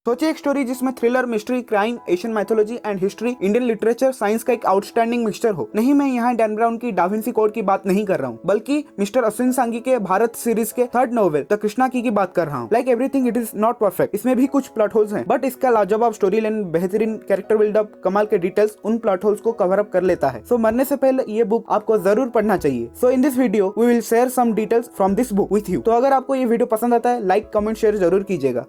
सोचिए एक स्टोरी जिसमें thriller, mystery, crime, Asian mythology and history, Indian literature, science का एक आउटस्टैंडिंग मिक्सचर हो। नहीं, मैं यहाँ डैन ब्राउन की डा विंची कोड की बात नहीं कर रहा हूँ, बल्कि मिस्टर अश्विन सांघी के भारत सीरीज के थर्ड नॉवेल द कृष्णा की बात कर रहा हूँ। Like everything, it is not perfect. इसमें भी कुछ प्लॉट होल्स हैं, बट इसका लाजवाब स्टोरी लाइन, बेहतरीन कैरेक्टर बिल्डअप, कमाल के डिटेल्स उन प्लॉट होल्स को कवर अप कर लेता है। सो मरने से पहले ये बुक आपको जरूर पढ़ना चाहिए। So in this video we will share some details from this book with you. तो अगर आपको ये वीडियो पसंद आता है, लाइक, कमेंट, शेयर जरूर कीजिएगा।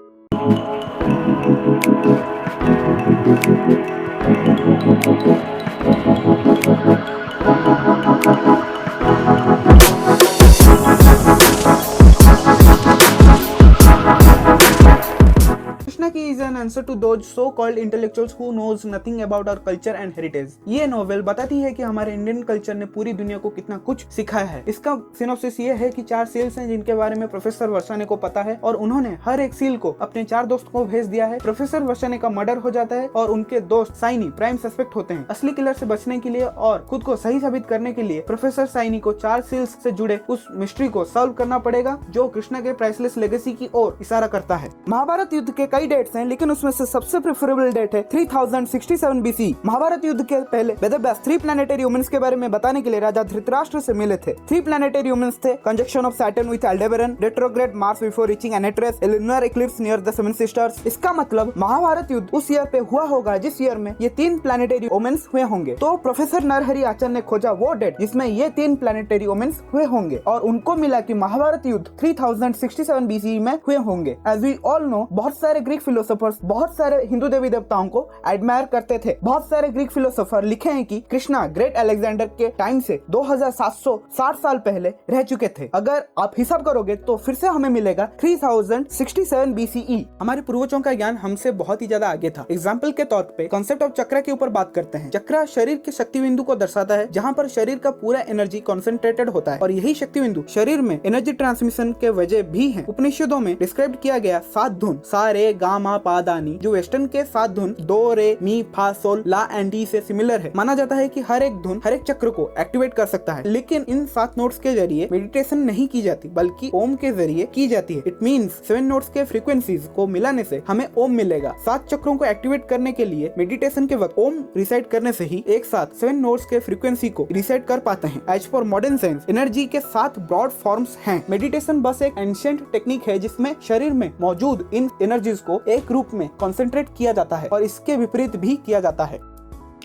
कृष्णा की is an answer to those so-called intellectuals who knows nothing about our culture and heritage। ये नोवेल बताती है कि हमारे इंडियन कल्चर ने पूरी दुनिया को कितना कुछ सिखाया है। इसका सिनॉप्सिस ये है कि 4 सील्स हैं जिनके बारे में प्रोफेसर वर्षाने को पता है, और उन्होंने हर एक सील को अपने 4 दोस्तों को भेज दिया है। प्रोफेसर वर्षाने का मर्डर हो जाता है और उनके दोस्त साइनी प्राइम सस्पेक्ट होते हैं। असली किलर से बचने के लिए और खुद को सही साबित करने के लिए प्रोफेसर साइनी को 4 सील्स से जुड़े उस मिस्ट्री को सॉल्व करना पड़ेगा जो कृष्णा के प्राइसलेस लेगेसी की ओर इशारा करता है। महाभारत युद्ध के कई डेट्स हैं, लेकिन उसमें से सबसे प्रेफरेबल डेट है 3067 BC। महाभारत युद्ध के पहले वेदव्यास 3 प्लैनेटरी वुमेन्स के बारे में बताने के लिए राजा धृतराष्ट्र से मिले थे। 3 प्लैनेटरी वुमेन्स थे conjunction of Saturn with Aldebaran, retrograde Mars before reaching Antares, a lunar eclipse near the 7 sisters. इसका मतलब महाभारत युद्ध उस ईयर पे हुआ होगा जिस ईयर में ये 3 प्लैनेटरी वुमेन्स हुए होंगे। तो प्रोफेसर नरहरि आचार्य ने खोजा वो डेट जिसमें ये 3 प्लैनेटरी वुमेन्स हुए होंगे, और उनको मिला कि महाभारत युद्ध 3067 BC में हुए होंगे। एज वी ऑल नो, बहुत सारे ग्रीक फिलोसोफर्स बहुत सारे हिंदू देवी देवताओं को एडमायर करते थे। बहुत सारे ग्रीक फिलोसोफर लिखे हैं कि कृष्णा ग्रेट अलेक्जेंडर के टाइम से 2760 साल पहले रह चुके थे। अगर आप हिसाब करोगे तो फिर से हमें मिलेगा 3067 BCE। हमारे पूर्वजों का ज्ञान हमसे बहुत ही ज्यादा आगे था। एग्जाम्पल के तौर पे कॉन्सेप्ट ऑफ चक्र के ऊपर बात करते हैं। चक्र शरीर के शक्ति बिंदु को दर्शाता है, जहाँ पर शरीर का पूरा एनर्जी कॉन्सेंट्रेटेड होता है, और यही शक्ति बिंदु शरीर में एनर्जी ट्रांसमिशन के वजह भी है। उपनिषदों में डिस्क्राइब किया गया 7 धुन, सा रे गा मा पा दा नी, जो वेस्टर्न के 7 धुन दो, रे, मी, फा, सोल, ला एंड डी से सिमिलर है। माना जाता है कि हर एक धुन हर एक चक्र को एक्टिवेट कर सकता है, लेकिन इन 7 नोट्स के जरिए मेडिटेशन नहीं की जाती, बल्कि ओम के जरिए की जाती है। इट मीन्स 7 नोट्स के फ्रीक्वेंसीज को मिलाने से हमें ओम मिलेगा। 7 चक्रों को एक्टिवेट करने के लिए मेडिटेशन के वक्त ओम रिसाइट करने से ही एक साथ 7 नोट्स के फ्रीक्वेंसी को रिसाइट कर पाते हैं। As for modern science, energy के 7 ब्रॉड फॉर्म्स हैं। मेडिटेशन बस एक एंशिएंट टेक्निक है जिसमें शरीर में मौजूद इन एनर्जीज को एक रूप में कॉन्सेंट्रेट किया जाता है, और इसके विपरीत भी किया जाता है।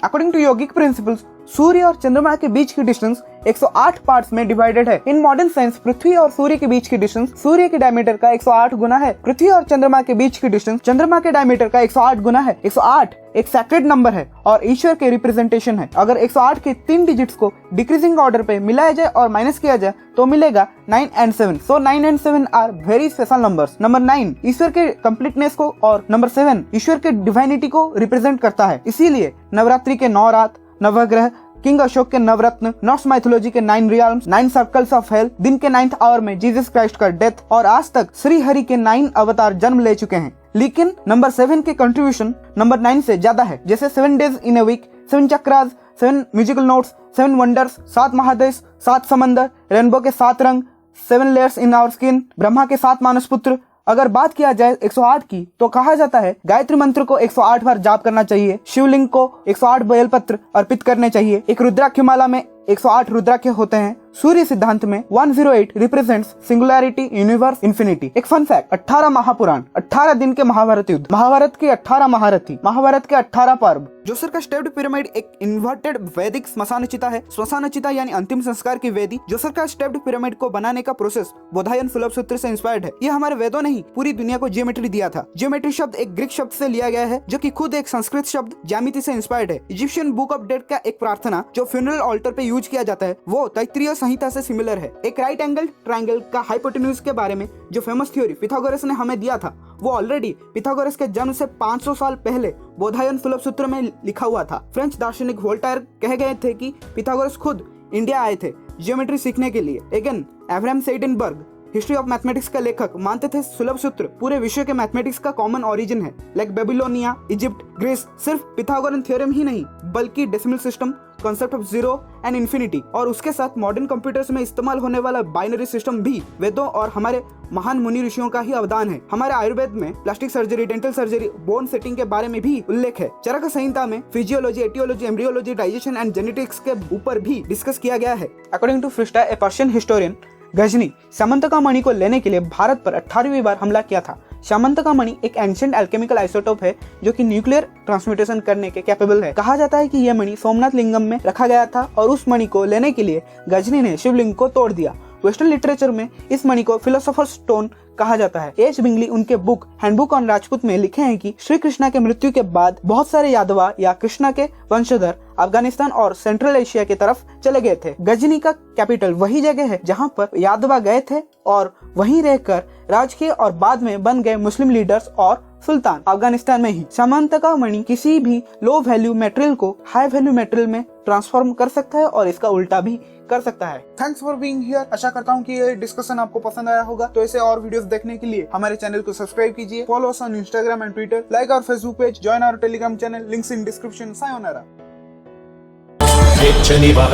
अकॉर्डिंग टू योगिक प्रिंसिपल्स, सूर्य और चंद्रमा के बीच की डिस्टेंस 108 पार्ट्स में डिवाइडेड है। इन मॉडर्न साइंस, पृथ्वी और सूर्य के बीच की डिस्टेंस सूर्य के डायमीटर का 108 गुना है। पृथ्वी और चंद्रमा के बीच की डिस्टेंस चंद्रमा के डायमीटर का 108 गुना है। 108 एक सैक्रेड नंबर है और ईश्वर के रिप्रेजेंटेशन है। अगर 108 के 3 डिजिट्स को डिक्रीजिंग ऑर्डर पे मिलाया जाए और माइनस किया जाए तो मिलेगा 9 and 7। So 9 and 7 are very special numbers. Number 9 ईश्वर के कंप्लीटनेस को और नंबर 7 ईश्वर के डिवाइनिटी को रिप्रेजेंट करता है। इसीलिए नवरात्रि के 9 रात, नवग्रह, किंग अशोक के नवरत्न, नॉर्स माइथोलॉजी के 9 रियल्म्स, 9 सर्कल्स ऑफ हेल, दिन के 9th आवर में जीसस क्राइस्ट का डेथ, और आज तक श्री हरि के 9 अवतार जन्म ले चुके हैं। लेकिन नंबर 7 के कंट्रीब्यूशन नंबर 9 से ज्यादा है। जैसे 7 days in a week, 7 chakras, 7 musical notes, 7 wonders, 7 महादेश, 7 समंदर, रेनबो के 7 रंग, 7 layers in our skin, Brahma के 7 मानस पुत्र। अगर बात किया जाए 108 की, तो कहा जाता है गायत्री मंत्र को 108 बार जाप करना चाहिए, शिवलिंग को 108 बेलपत्र अर्पित करने चाहिए। एक रुद्राक्ष माला में 108 रुद्राक्ष होते हैं। सूर्य सिद्धांत में 108 रिप्रेजेंट्स सिंगुलैरिटी, यूनिवर्स, इंफिनिटी। एक फन फैक्ट, 18 महापुराण, 18 दिन के महाभारत युद्ध, महाभारत के 18 महारथी, महाभारत के 18 पर्व। जोसर का स्टेप्ड पिरामिड एक इन्वर्टेड वैदिक श्मशान चिता है। श्मशान चिता यानी अंतिम संस्कार की वेदी। जोसर का स्टेप्ड पिरामिड को बनाने का प्रोसेस बोधायन सुलभ सूत्र से इंस्पायर्ड है। ये हमारे वेदों ने ही पूरी दुनिया को जियोमेट्री दिया था। जियोमेट्री शब्द एक ग्रीक शब्द से लिया गया है, जो कि खुद एक संस्कृत शब्द ज्यामिति से इंस्पायर्ड है। इजिप्शियन बुक ऑफ डेड का एक प्रार्थना जो फ्यूनरल ऑल्टर पे यूज किया जाता है, वो तैत्तिरीय संहिता से सिमिलर है। एक राइट एंगल ट्रायंगल का हाइपोटेन्यूज के बारे में जो फेमस थ्योरी पिथागोरस ने हमें दिया था, वो ऑलरेडी पिथागोरस के जन्म से 500 साल पहले बोधायन सुलभ सूत्र में लिखा हुआ था। फ्रेंच दार्शनिक वोल्टायर कह गए थे कि पिथागोरस खुद इंडिया आए थे जियोमेट्री सीखने के लिए। Again Abraham Seidenberg, history of mathematics का लेखक मानते थे सुलभ सूत्र पूरे विश्व के मैथमेटिक्स का कॉमन ओरिजिन है। लाइक बेबीलोनिया, इजिप्ट, ग्रीस सिर्फ पिथागोरन थ्योरम ही नहीं बल्कि decimal system, concept of zero and infinity और उसके साथ मॉडर्न कंप्यूटर्स में इस्तेमाल होने वाला बाइनरी सिस्टम भी वेदों और हमारे महान मुनि ऋषियों का ही अवदान है। हमारे आयुर्वेद में plastic surgery, dental surgery, bone setting के बारे में भी उल्लेख है। चरक संहिता में physiology, etiology, embryology, digestion and genetics के ऊपर भी डिस्कस किया गया है। According to Firishta, a Persian historian, Ghazni सामंतका मणि को लेने के लिए भारत पर 18वीं बार हमला किया था। सामंतका मणि एक एंशिएंट एल्केमिकल आइसोटोप है जो कि न्यूक्लियर ट्रांसम्यूटेशन करने के कैपेबल है। कहा जाता है कि यह मणि सोमनाथ लिंगम में रखा गया था और उस मणि को लेने के लिए गजनी ने शिवलिंग को तोड़ दिया। वेस्टर्न लिटरेचर में इस मणि को फिलोसोफर स्टोन कहा जाता है। एच बिंगली उनके बुक हैंडबुक ऑन राजपूत में लिखे हैं कि श्री कृष्णा के मृत्यु के बाद बहुत सारे यादवा या कृष्णा के वंशधर अफगानिस्तान और सेंट्रल एशिया की तरफ चले गए थे। गजनी का कैपिटल वही जगह है जहां पर यादवा गए थे और वहीं रहकर राज किए और बाद में बन गए मुस्लिम लीडर्स और सुल्तान अफगानिस्तान में ही। सामंतका मणि किसी भी लो वैल्यू मटेरियल को हाई वैल्यू मटेरियल में ट्रांसफॉर्म कर सकता है और इसका उल्टा भी कर सकता है। Thanks for being here. आशा करता हूँ कि ये डिस्कशन आपको पसंद आया होगा। तो ऐसे और वीडियोस देखने के लिए हमारे चैनल को सब्सक्राइब कीजिए, follow us on Instagram and Twitter, like our Facebook page, join our Telegram channel, links in description. Sayonara.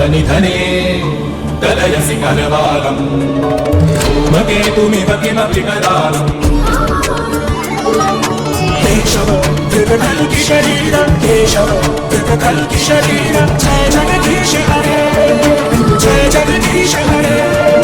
निधने तदयसि करवालम् धूमकेतुमिव किमपि करालम् केशव कृतकल्कि शरीरं केशव कृतकल्कि शरीरं जय जगदीश हरे जय जगदीश हरे।